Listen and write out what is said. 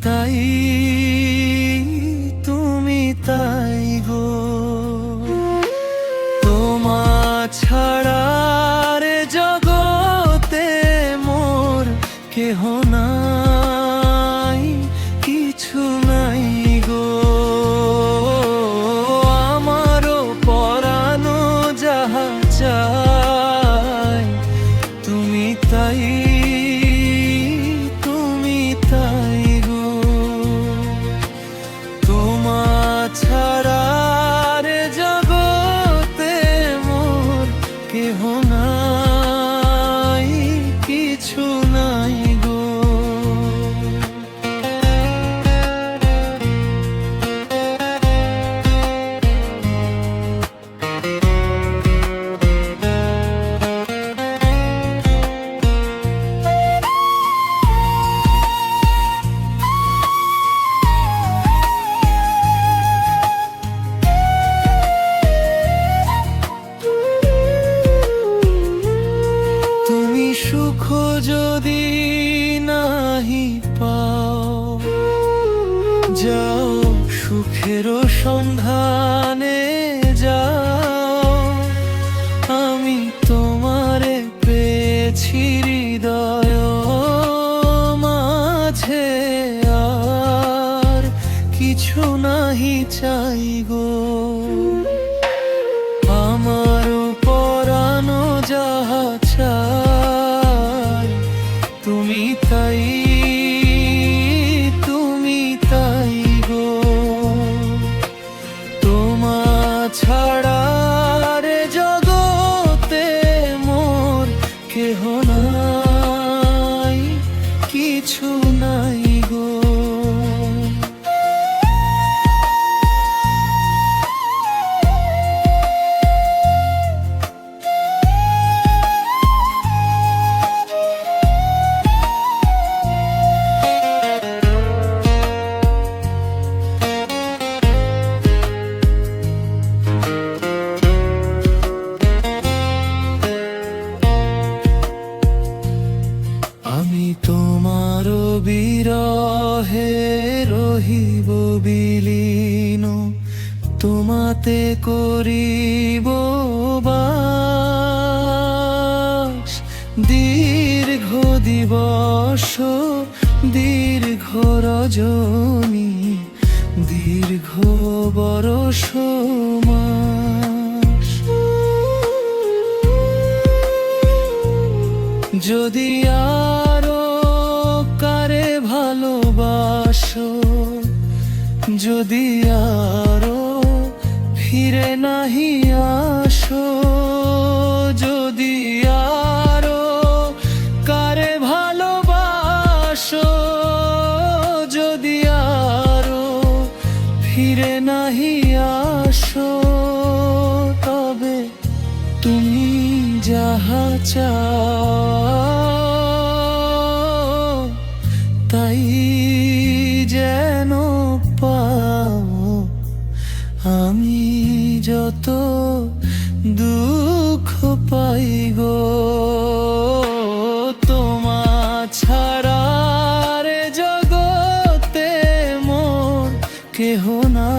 তাই, তুমি তাই গো। তোমা ছাড়া রে জগতে মোর কেহ নাই, কিছু নাই গো। আমারও পরানো যাহা চাই, তুমি তাই, তুমি তাই গো। তোমা ছাড়া রে জগতে মোর কেহ নাই, কিছু নাই গো। তুমি সুখ যদি নাহি পাও, যাও সুখের সন্ধানে যাও। আমি তোমারে পেয়েছি হৃদয় মাঝে, আর কিছু নাহি চাই গো। আমারও পরানো যাহা চাই, তুমি তাই, তুমি তাই গো। তোমা ছাড়া রে জগতে মোর কেহ নাই, কিছু নাই গো। আমি তোমার বিরহে রহিব বিলীন, তোমাতে করিব বাস। দীর্ঘ দিবস, দীর্ঘ রজনী, দীর্ঘ বরষ মাস। যদি আরো কারে ভালোবাসো, যদি আরো ফিরে নাহি আসো, যদি আরো কারে ভালোবাসো, যদি আরো ফিরে নাহি আসো, তবে তুমি যাহা চাও তাই যেন পাও। আমি যত দুঃখ পাই গো, তোমা ছাড়া রে জগতে মোর কেহ না।